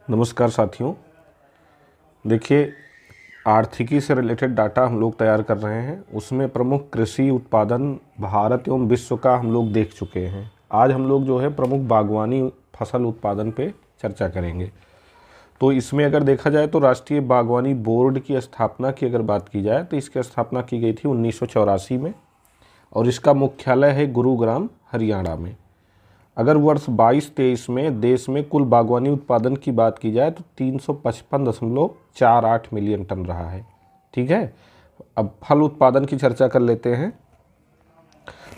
नमस्कार साथियों। देखिए, आर्थिकी से रिलेटेड डाटा हम लोग तैयार कर रहे हैं। उसमें प्रमुख कृषि उत्पादन भारत एवं विश्व का हम लोग देख चुके हैं। आज हम लोग जो है प्रमुख बागवानी फसल उत्पादन पे चर्चा करेंगे। तो इसमें अगर देखा जाए तो राष्ट्रीय बागवानी बोर्ड की स्थापना की अगर बात की जाए तो इसकी स्थापना की गई थी 1984 में और इसका मुख्यालय है गुरुग्राम, हरियाणा में। अगर वर्ष 22-23 में देश में कुल बागवानी उत्पादन की बात की जाए तो 355.48 मिलियन टन रहा है। ठीक है, अब फल उत्पादन की चर्चा कर लेते हैं।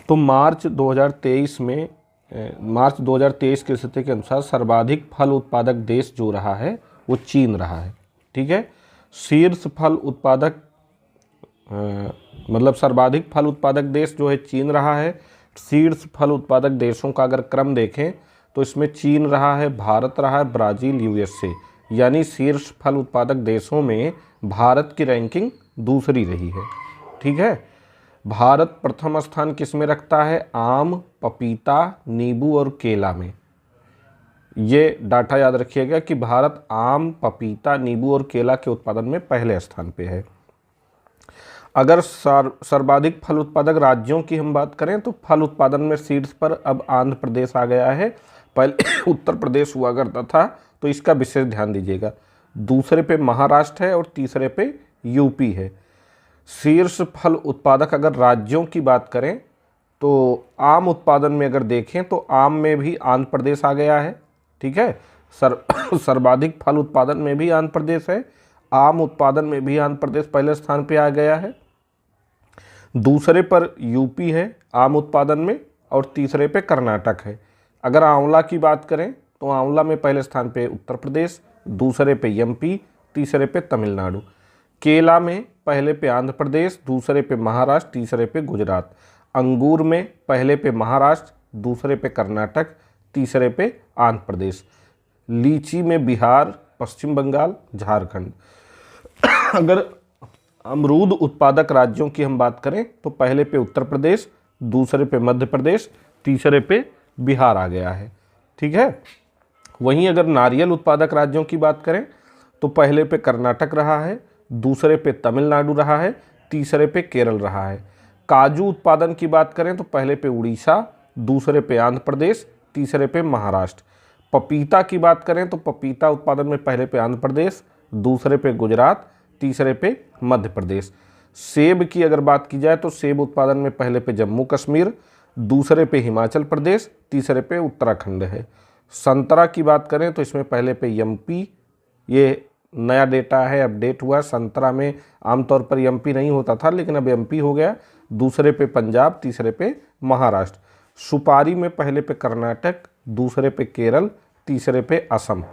तो मार्च 2023 की स्थिति के अनुसार सर्वाधिक फल उत्पादक देश जो रहा है वो चीन रहा है। ठीक है, शीर्ष फल उत्पादक मतलब सर्वाधिक फल उत्पादक देश जो है चीन रहा है। शीर्ष फल उत्पादक देशों का अगर क्रम देखें तो इसमें चीन रहा है, भारत रहा है, ब्राज़ील, यूएसए, यानी शीर्ष फल उत्पादक देशों में भारत की रैंकिंग दूसरी रही है। ठीक है, भारत प्रथम स्थान किस में रखता है? आम, पपीता, नींबू और केला में। ये डाटा याद रखिएगा कि भारत आम, पपीता, नींबू और केला के उत्पादन में पहले स्थान पे है। अगर सर्वाधिक फल उत्पादक राज्यों की हम बात करें तो फल उत्पादन में शीर्ष पर अब आंध्र प्रदेश आ गया है। पहले उत्तर प्रदेश हुआ करता था, तो इसका विशेष ध्यान दीजिएगा। दूसरे पे महाराष्ट्र है और तीसरे पे यूपी है। शीर्ष फल उत्पादक अगर राज्यों की बात करें तो आम उत्पादन में अगर देखें तो आम में भी आंध्र प्रदेश आ गया है। ठीक है, सर्वाधिक फल उत्पादन में भी आंध्र प्रदेश है। आम उत्पादन में भी आंध्र प्रदेश पहले स्थान पे आ गया है। दूसरे पर यूपी है आम उत्पादन में और तीसरे पे कर्नाटक है। अगर आंवला की बात करें तो आंवला में पहले स्थान पे उत्तर प्रदेश, दूसरे पे एमपी, तीसरे पे तमिलनाडु। केला में पहले पे आंध्र प्रदेश, दूसरे पे महाराष्ट्र, तीसरे पे गुजरात। अंगूर में पहले पे महाराष्ट्र, दूसरे पे कर्नाटक, तीसरे पे आंध्र प्रदेश। लीची में बिहार, पश्चिम बंगाल, झारखंड। अगर अमरूद उत्पादक राज्यों की हम बात करें तो पहले पे उत्तर प्रदेश, दूसरे पे मध्य प्रदेश, तीसरे पे बिहार आ गया है। ठीक है, वहीं अगर नारियल उत्पादक राज्यों की बात करें तो पहले पे कर्नाटक रहा है, दूसरे पे तमिलनाडु रहा है, तीसरे पे केरल रहा है। काजू उत्पादन की बात करें तो पहले पे उड़ीसा, दूसरे पे आंध्र प्रदेश, तीसरे पे महाराष्ट्र। पपीता की बात करें तो पपीता उत्पादन में पहले पे आंध्र प्रदेश, दूसरे पे गुजरात, तीसरे पे मध्य प्रदेश। सेब की अगर बात की जाए तो सेब उत्पादन में पहले पे जम्मू कश्मीर, दूसरे पे हिमाचल प्रदेश, तीसरे पे उत्तराखंड है। संतरा की बात करें तो इसमें पहले पे एमपी, ये नया डेटा है, अपडेट हुआ। संतरा में आमतौर पर एमपी नहीं होता था लेकिन अब एमपी हो गया। दूसरे पे पंजाब, तीसरे पे महाराष्ट्र। सुपारी में पहले पे कर्नाटक, दूसरे पे केरल, तीसरे पे असम।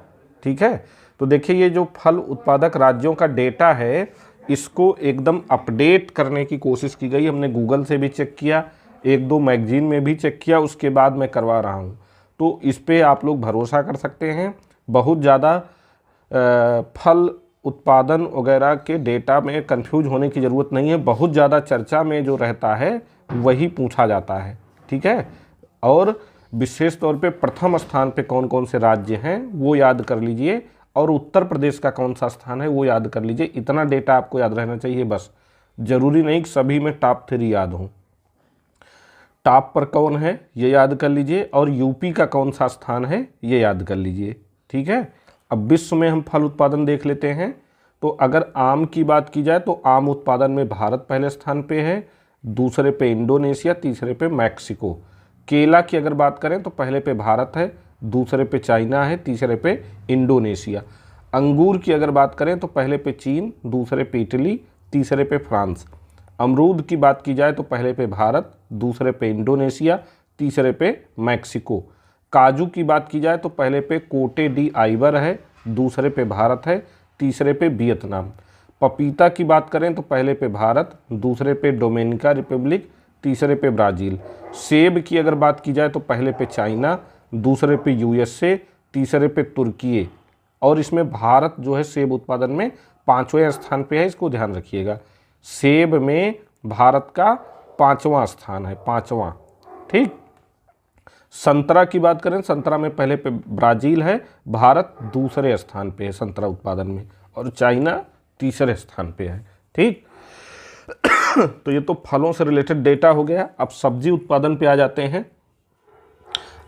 ठीक है, तो देखिए ये जो फल उत्पादक राज्यों का डेटा है इसको एकदम अपडेट करने की कोशिश की गई। हमने गूगल से भी चेक किया, एक दो मैगजीन में भी चेक किया, उसके बाद मैं करवा रहा हूँ। तो इस पे आप लोग भरोसा कर सकते हैं। बहुत ज़्यादा फल उत्पादन वगैरह के डेटा में कंफ्यूज होने की ज़रूरत नहीं है। बहुत ज़्यादा चर्चा में जो रहता है वही पूछा जाता है। ठीक है, और विशेष तौर पे प्रथम स्थान पे कौन कौन से राज्य हैं वो याद कर लीजिए और उत्तर प्रदेश का कौन सा स्थान है वो याद कर लीजिए। इतना डेटा आपको याद रहना चाहिए बस। जरूरी नहीं कि सभी में टॉप 3 याद हों। टॉप पर कौन है ये याद कर लीजिए और यूपी का कौन सा स्थान है ये याद कर लीजिए। ठीक है, अब विश्व में हम फल उत्पादन देख लेते हैं। तो अगर आम की बात की जाए तो आम उत्पादन में भारत पहले स्थान पे है, दूसरे पे इंडोनेशिया, तीसरे पे मैक्सिको। केला की अगर बात करें तो पहले पे भारत है, दूसरे पे चाइना है, तीसरे पे इंडोनेशिया। अंगूर की अगर बात करें तो पहले पे चीन, दूसरे पे इटली, तीसरे पे फ्रांस। अमरूद की बात की जाए तो पहले पे भारत, दूसरे पे इंडोनेशिया, तीसरे पे मैक्सिको। काजू की बात की जाए तो पहले पे कोटे डी आइवर है, दूसरे पे भारत है, तीसरे पे वियतनाम। पपीता की बात करें तो पहले पे भारत, दूसरे पे डोमिनिका रिपब्लिक, तीसरे पे ब्राज़ील। सेब की अगर बात की जाए तो पहले पे चाइना, दूसरे पे यूएसए, तीसरे पे तुर्की। और इसमें भारत जो है सेब उत्पादन में 5वें स्थान पे है, इसको ध्यान रखिएगा। सेब में भारत का 5वां स्थान है, 5वां। ठीक, संतरा की बात करें, संतरा में पहले पे ब्राज़ील है, भारत दूसरे स्थान पे है संतरा उत्पादन में, और चाइना तीसरे स्थान पे है। ठीक तो ये तो फलों से रिलेटेड डेटा हो गया। अब सब्जी उत्पादन पे आ जाते हैं।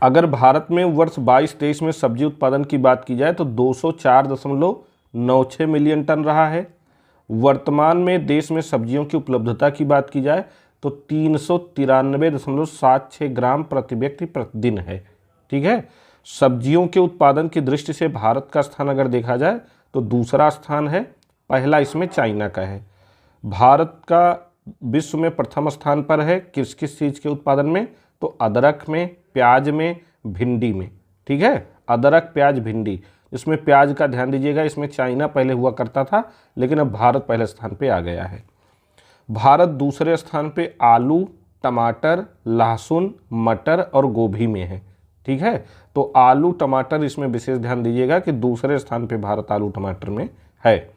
अगर भारत में वर्ष 22-23 में सब्जी उत्पादन की बात की जाए तो 204.96 मिलियन टन रहा है। वर्तमान में देश में सब्जियों की उपलब्धता की बात की जाए तो 393.76 ग्राम प्रति व्यक्ति प्रतिदिन है। ठीक है, सब्जियों के उत्पादन की दृष्टि से भारत का स्थान अगर देखा जाए तो दूसरा स्थान है, पहला इसमें चाइना का है। भारत का विश्व में प्रथम स्थान पर है किस किस चीज़ के उत्पादन में, तो अदरक में, प्याज में, भिंडी में। ठीक है, अदरक, प्याज, भिंडी। इसमें प्याज का ध्यान दीजिएगा, इसमें चाइना पहले हुआ करता था लेकिन अब भारत पहले स्थान पे आ गया है। भारत दूसरे स्थान पे आलू, टमाटर, लहसुन, मटर और गोभी में है। ठीक है, तो आलू टमाटर इसमें विशेष ध्यान दीजिएगा कि दूसरे स्थान पे भारत आलू टमाटर में है।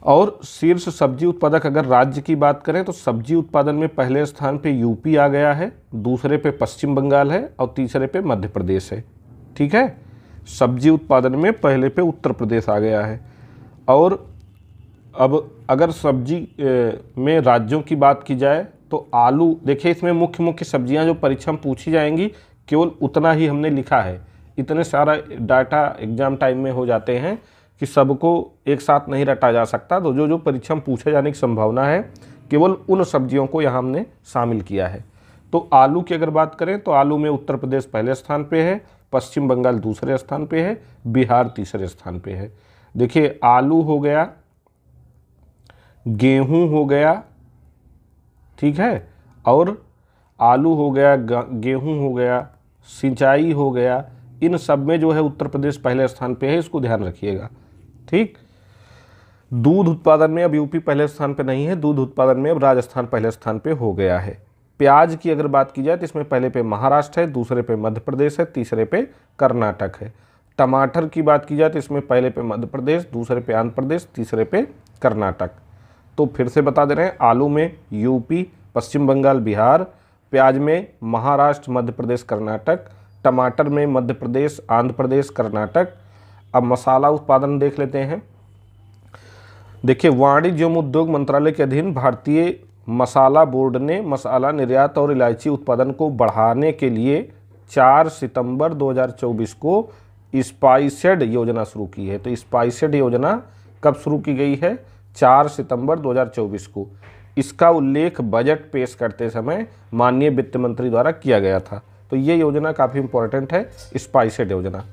और शीर्ष सब्जी उत्पादक अगर राज्य की बात करें तो सब्जी उत्पादन में पहले स्थान पे यूपी आ गया है, दूसरे पे पश्चिम बंगाल है और तीसरे पे मध्य प्रदेश है। ठीक है, सब्जी उत्पादन में पहले पे उत्तर प्रदेश आ गया है। और अब अगर सब्जी में राज्यों की बात की जाए तो आलू, देखिए इसमें मुख्य मुख्य सब्जियां जो परीक्षा में पूछी जाएंगी केवल उतना ही हमने लिखा है। इतने सारा डाटा एग्जाम टाइम में हो जाते हैं कि सबको एक साथ नहीं रटा जा सकता, तो जो जो परीक्षा में पूछे जाने की संभावना है केवल उन सब्जियों को यहाँ हमने शामिल किया है। तो आलू की अगर बात करें तो आलू में उत्तर प्रदेश पहले स्थान पे है, पश्चिम बंगाल दूसरे स्थान पे है, बिहार तीसरे स्थान पे है। देखिए आलू हो गया, गेहूं हो गया, ठीक है, और आलू हो गया, गेहूं हो गया, सिंचाई हो गया, इन सब में जो है उत्तर प्रदेश पहले स्थान पे है, इसको ध्यान रखिएगा। ठीक, दूध उत्पादन में अब यूपी पहले स्थान पे नहीं है, दूध उत्पादन में अब राजस्थान पहले स्थान पे हो गया है। प्याज की अगर बात की जाए तो इसमें पहले पे महाराष्ट्र है, दूसरे पे मध्य प्रदेश है, तीसरे पे कर्नाटक है। टमाटर की बात की जाए तो इसमें पहले पे मध्य प्रदेश, दूसरे पे आंध्र प्रदेश, तीसरे पे कर्नाटक। तो फिर से बता दे रहे हैं, आलू में यूपी, पश्चिम बंगाल, बिहार, प्याज में महाराष्ट्र, मध्य प्रदेश, कर्नाटक, टमाटर में मध्य प्रदेश, आंध्र प्रदेश, कर्नाटक। अब मसाला उत्पादन देख लेते हैं। देखिए, वाणिज्य एवं उद्योग मंत्रालय के अधीन भारतीय मसाला बोर्ड ने मसाला निर्यात और इलायची उत्पादन को बढ़ाने के लिए 4 सितंबर 2024 को स्पाइसेड योजना शुरू की है। तो स्पाइसेड योजना कब शुरू की गई है? 4 सितंबर 2024 को। इसका उल्लेख बजट पेश करते समय माननीय वित्त मंत्री द्वारा किया गया था। तो ये योजना काफ़ी इंपॉर्टेंट है, स्पाइसेड योजना।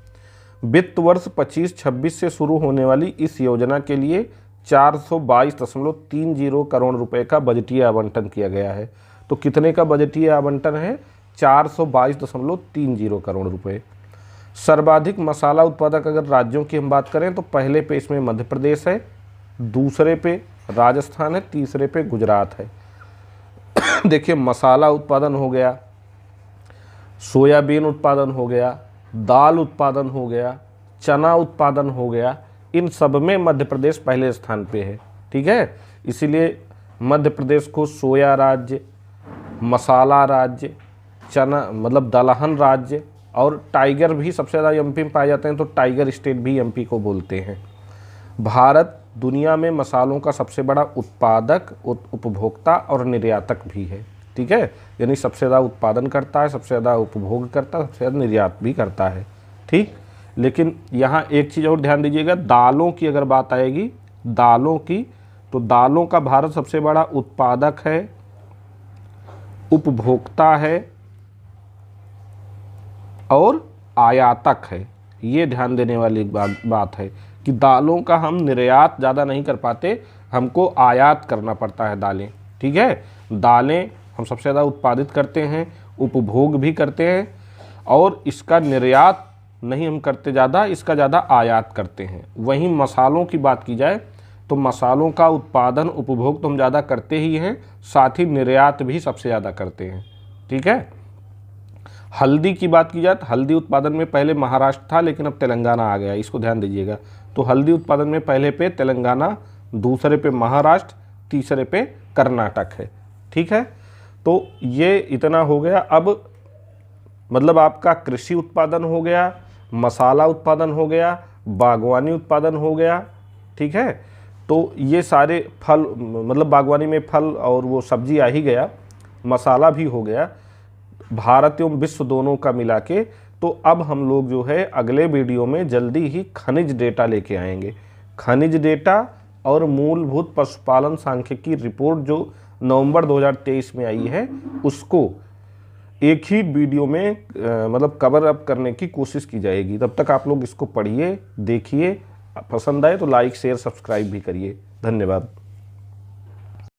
वित्त वर्ष 25-26 से शुरू होने वाली इस योजना के लिए 422.30 करोड़ रुपए का बजटीय आवंटन किया गया है। तो कितने का बजटीय आवंटन है? 422.30 करोड़ रुपए। सर्वाधिक मसाला उत्पादक अगर राज्यों की हम बात करें तो पहले पे इसमें मध्य प्रदेश है, दूसरे पे राजस्थान है, तीसरे पे गुजरात है। देखिए, मसाला उत्पादन हो गया, सोयाबीन उत्पादन हो गया, दाल उत्पादन हो गया, चना उत्पादन हो गया, इन सब में मध्य प्रदेश पहले स्थान पे है। ठीक है, इसीलिए मध्य प्रदेश को सोया राज्य, मसाला राज्य, चना मतलब दलहन राज्य और टाइगर भी सबसे ज़्यादा एमपी में पाए जाते हैं, तो टाइगर स्टेट भी एमपी को बोलते हैं। भारत दुनिया में मसालों का सबसे बड़ा उत्पादक, उपभोक्ता और निर्यातक भी है। ठीक है, यानी सबसे ज़्यादा उत्पादन करता है, सबसे ज़्यादा उपभोग करता है, सबसे ज़्यादा निर्यात भी करता है। ठीक, लेकिन यहाँ एक चीज़ और ध्यान दीजिएगा, दालों की अगर बात आएगी, दालों की, तो दालों का भारत सबसे बड़ा उत्पादक है, उपभोक्ता है और आयातक है। ये ध्यान देने वाली बात है कि दालों का हम निर्यात ज़्यादा नहीं कर पाते, हमको आयात करना पड़ता है दालें। ठीक है, दालें हम सबसे ज़्यादा उत्पादित करते हैं, उपभोग भी करते हैं, और इसका निर्यात नहीं हम करते ज़्यादा, इसका ज़्यादा आयात करते हैं। वहीं मसालों की बात की जाए तो मसालों का उत्पादन, उपभोग तो हम ज़्यादा करते ही हैं, साथ ही निर्यात भी सबसे ज़्यादा करते हैं। ठीक है, हल्दी की बात की जाए तो हल्दी उत्पादन में पहले महाराष्ट्र था लेकिन अब तेलंगाना आ गया, इसको ध्यान दीजिएगा। तो हल्दी उत्पादन में पहले पे तेलंगाना, दूसरे पे महाराष्ट्र, तीसरे पे कर्नाटक है। ठीक है, तो ये इतना हो गया। अब मतलब आपका कृषि उत्पादन हो गया, मसाला उत्पादन हो गया, बागवानी उत्पादन हो गया, ठीक है। तो ये सारे फल, मतलब बागवानी में फल और वो सब्जी आ ही गया, मसाला भी हो गया, भारत एवं विश्व दोनों का मिला के। तो अब हम लोग जो है अगले वीडियो में जल्दी ही खनिज डेटा लेके आएंगे। खनिज डेटा और मूलभूत पशुपालन सांख्यिकी रिपोर्ट जो नवंबर 2023 में आई है, उसको एक ही वीडियो में मतलब कवर अप करने की कोशिश की जाएगी। तब तक आप लोग इसको पढ़िए, देखिए, पसंद आए तो लाइक शेयर सब्सक्राइब भी करिए। धन्यवाद।